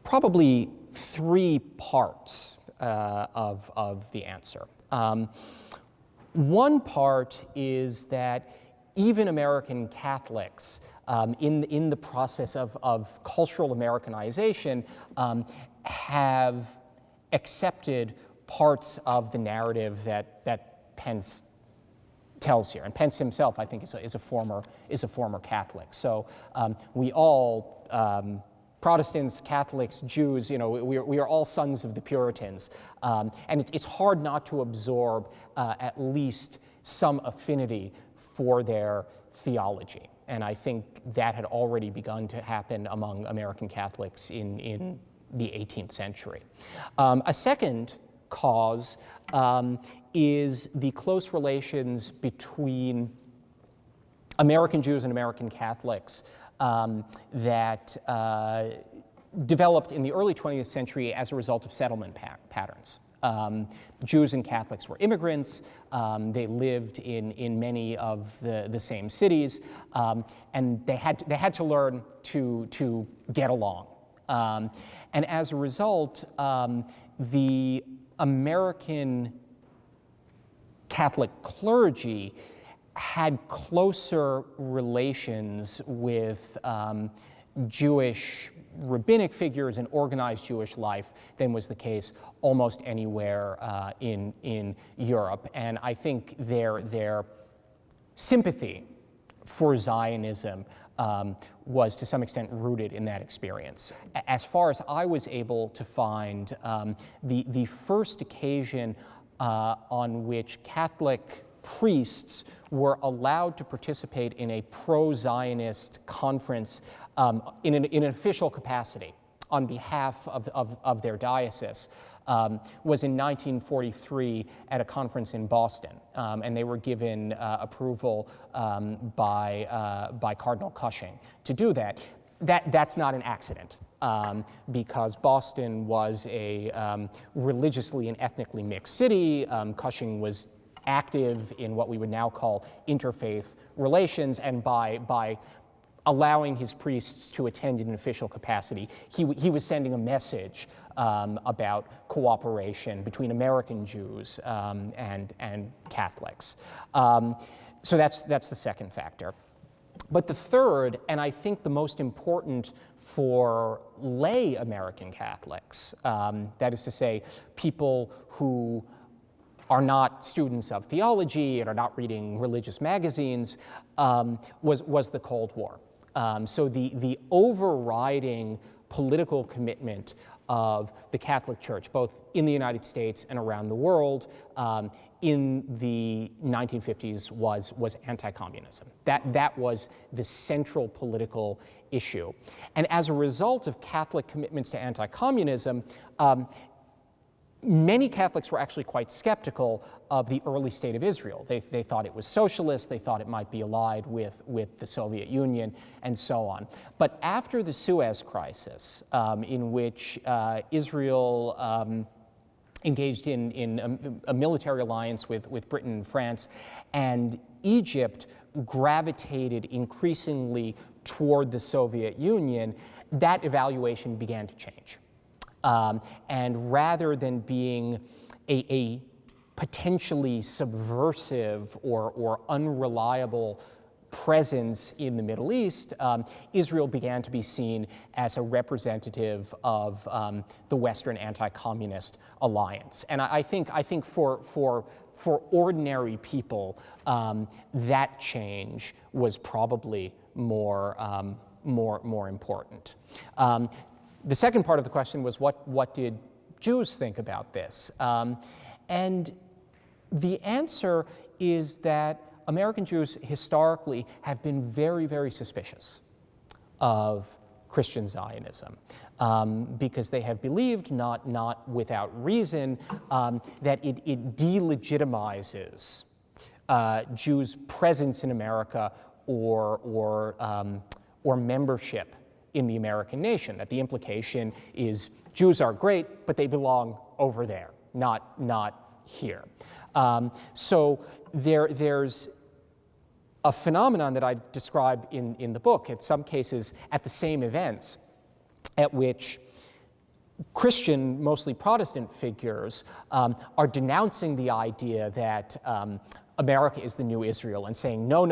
probably three parts of the answer. One part is that even American Catholics, in the process of cultural Americanization, have accepted parts of the narrative that Pence tells here. And Pence himself, I think, is a former Catholic. So we all, Protestants, Catholics, Jews, we are all sons of the Puritans. And it's hard not to absorb at least some affinity for their theology. And I think that had already begun to happen among American Catholics in the 18th century. A second cause is the close relations between American Jews and American Catholics that developed in the early 20th century as a result of settlement patterns. Jews and Catholics were immigrants. They lived in many of the same cities, and they had to learn to get along. And as a result, the American Catholic clergy had closer relations with Jewish rabbinic figures and organized Jewish life than was the case almost anywhere in Europe. And I think their sympathy for Zionism was to some extent rooted in that experience. As far as I was able to find, the first occasion on which Catholic priests were allowed to participate in a pro-Zionist conference in an official capacity on behalf of their diocese was in 1943 at a conference in Boston, and they were given approval by Cardinal Cushing to do that. That's not an accident, because Boston was a religiously and ethnically mixed city. Cushing was active in what we would now call interfaith relations, and by allowing his priests to attend in an official capacity, he was sending a message about cooperation between American Jews and Catholics. So that's the second factor. But the third, and I think the most important for lay American Catholics, that is to say, people who are not students of theology and are not reading religious magazines, was the Cold War. So the overriding political commitment of the Catholic Church, both in the United States and around the world, in the 1950s was anti-communism. That was the central political issue. And as a result of Catholic commitments to anti-communism, many Catholics were actually quite skeptical of the early state of Israel. They thought it was socialist, they thought it might be allied with the Soviet Union, and so on. But after the Suez Crisis, in which Israel engaged in a military alliance with Britain and France, and Egypt gravitated increasingly toward the Soviet Union, that evaluation began to change. And rather than being a potentially subversive or unreliable presence in the Middle East, Israel began to be seen as a representative of the Western anti-communist alliance. And I think for ordinary people, that change was probably more important. The second part of the question was what did Jews think about this? And the answer is that American Jews historically have been very, very suspicious of Christian Zionism because they have believed, not without reason, that it delegitimizes Jews' presence in America or membership in the American nation, that the implication is Jews are great, but they belong over there, not here. So there's a phenomenon that I describe in the book, in some cases at the same events, at which Christian, mostly Protestant figures are denouncing the idea that America is the new Israel and saying, no,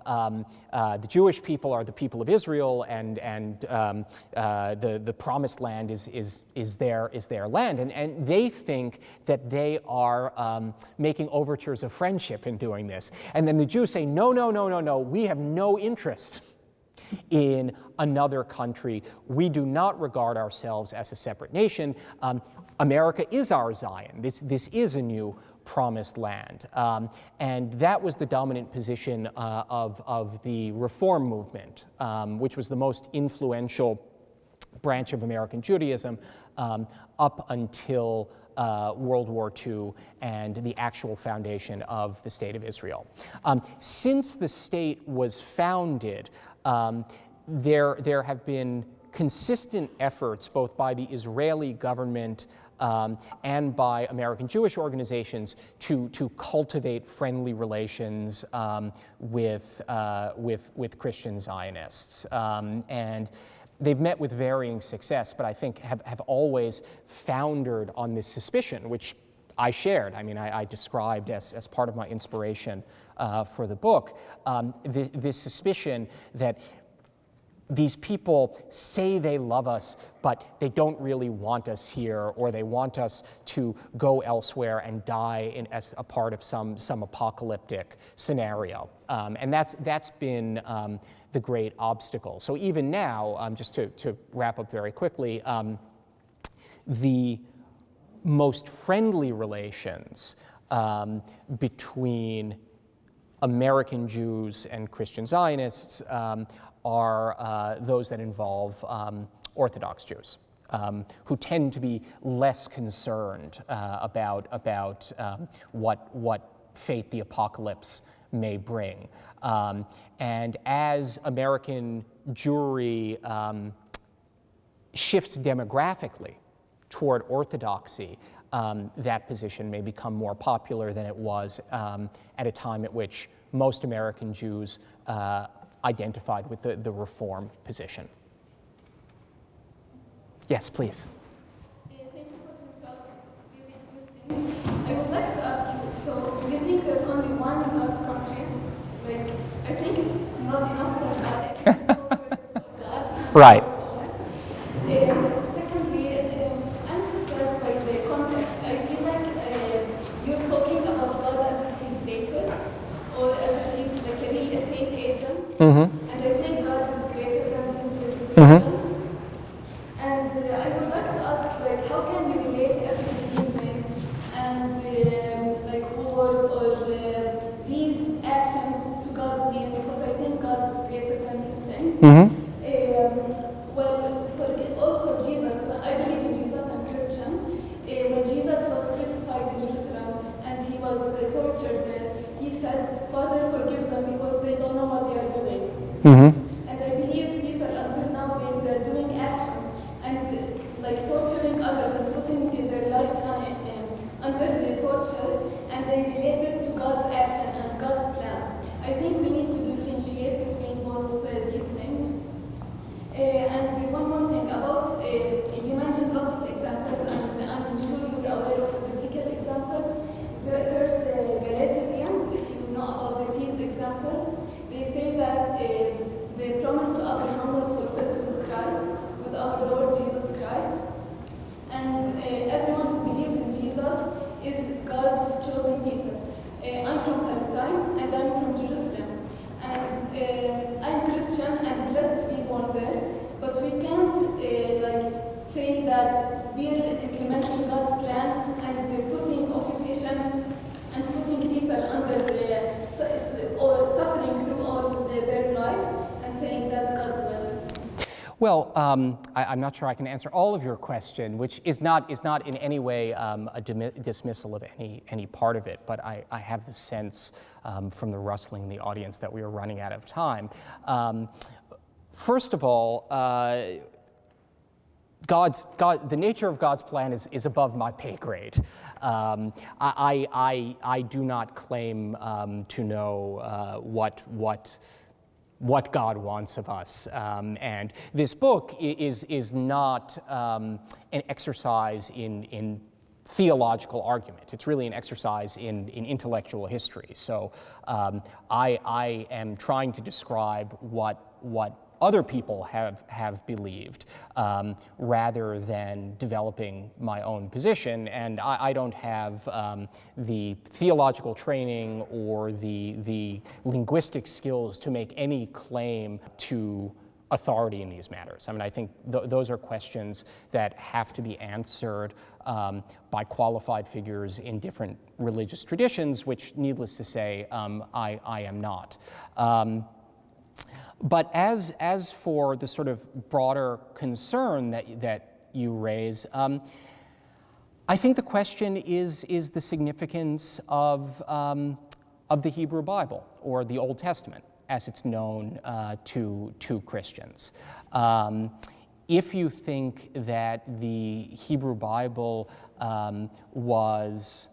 the Jewish people are the people of Israel, and the promised land is their land. And they think that they are making overtures of friendship in doing this. And then the Jews say, no, we have no interest in another country. We do not regard ourselves as a separate nation. America is our Zion. This is a new promised land. And that was the dominant position of the Reform movement, which was the most influential branch of American Judaism up until World War II and the actual foundation of the State of Israel. Since the state was founded, there have been consistent efforts both by the Israeli government and by American Jewish organizations to cultivate friendly relations with Christian Zionists. And they've met with varying success, but I think have always foundered on this suspicion, which I shared. I mean, I described as part of my inspiration for the book, this suspicion that these people say they love us, but they don't really want us here, or they want us to go elsewhere and die as a part of some apocalyptic scenario. And that's been the great obstacle. So even now, just to wrap up very quickly, the most friendly relations between American Jews and Christian Zionists are those that involve Orthodox Jews, who tend to be less concerned about what fate the apocalypse may bring. And as American Jewry shifts demographically toward Orthodoxy, that position may become more popular than it was at a time at which most American Jews identified with the Reform position. Yes, please. Thank you for the talk. It's really interesting. I would like to ask you, so do you think there's only one God's country? Like, I think it's not enough for that. Right. Secondly, I'm surprised by the context. I feel like you're talking about God as if he's racist, or as if he's like a real estate agent. Mm-hmm. And I think God is greater than his restrictions. Mm-hmm. And I would like to ask, like, how can we relate ethnic and like wars or these actions to God's name? Because I think God is greater than these things. Mm-hmm. Also Jesus, I believe in Jesus, I'm Christian. When Jesus was crucified in Jerusalem and he was tortured there, he said, Father, forgive them because they don't know what they are doing. Mm-hmm. And I believe people until nowadays, they're doing actions and like torturing others and putting their life under the torture, and they relate it to God's action and God's plan. I think we need to differentiate between both these things. And one more thing about, you mentioned lots of examples, and I'm sure you're aware of the biblical examples. There's the Galatians, if you know about the seeds example. They say that the promise to Abraham was fulfilled with Christ, with our Lord Jesus Christ. And everyone who believes in Jesus is God's chosen people. I'm from Palestine and I'm from Jerusalem. And I'm Christian and blessed to be born there. But we can't say that we're implementing God's plan and putting occupation and putting people under or suffering through all their lives and saying that's God's will. Well, I'm not sure I can answer all of your question, which is not in any way a dismissal of any part of it, but I have the sense from the rustling in the audience that we are running out of time. First of all, the nature of God's plan is above my pay grade. I do not claim to know what God wants of us, and this book is not an exercise in theological argument. It's really an exercise in intellectual history. So I am trying to describe what other people have believed, rather than developing my own position. And I don't have the theological training or the linguistic skills to make any claim to authority in these matters. I mean, I think those are questions that have to be answered by qualified figures in different religious traditions, which, needless to say, I am not. But as for the sort of broader concern that you raise, I think the question is the significance of the Hebrew Bible, or the Old Testament, as it's known to Christians. If you think that the Hebrew Bible was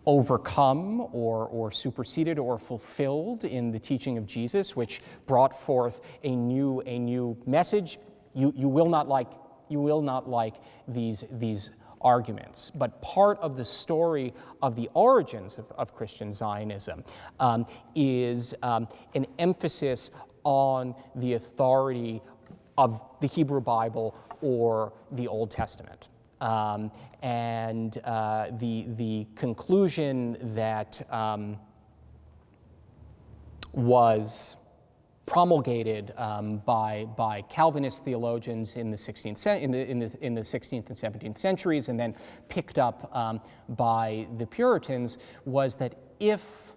overcome or superseded or fulfilled in the teaching of Jesus, which brought forth a new message, you will not like these arguments. But part of the story of the origins of Christian Zionism is an emphasis on the authority of the Hebrew Bible or the Old Testament. And the conclusion that was promulgated by Calvinist theologians in the 16th and 17th centuries, and then picked up by the Puritans, was that if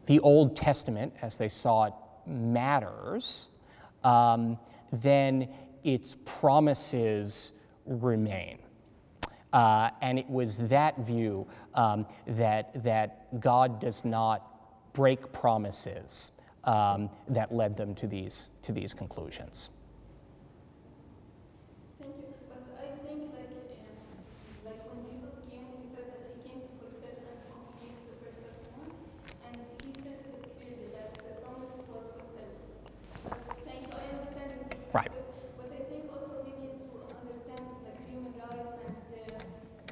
the Old Testament, as they saw it, matters, then its promises remain. And it was that view that God does not break promises that led them to these conclusions. Thank you. But I think like when Jesus came, he said that he came to fulfill and to complete the First Testament, and he stated it clearly that the promise was fulfilled. Thank you. I understand your perspective, Right. but I think also we need to understand like human rights and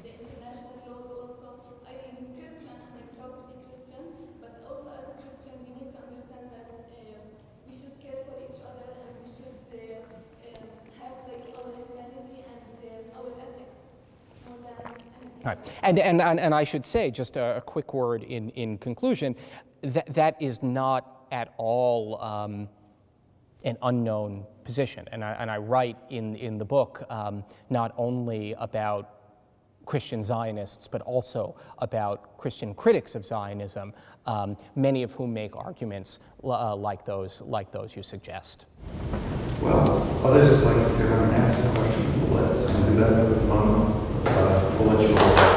the international laws also. I am Christian and I'm proud to be Christian, but also as a Christian we need to understand that we should care for each other and we should have like our humanity and our ethics more than anything. Right. And I should say, just a quick word in conclusion, that is not at all an unknown position. And I write in the book not only about Christian Zionists, but also about Christian critics of Zionism, many of whom make arguments like those you suggest. Well, others would like to stay around and ask a question. Let's do that at the moment. We'll let you all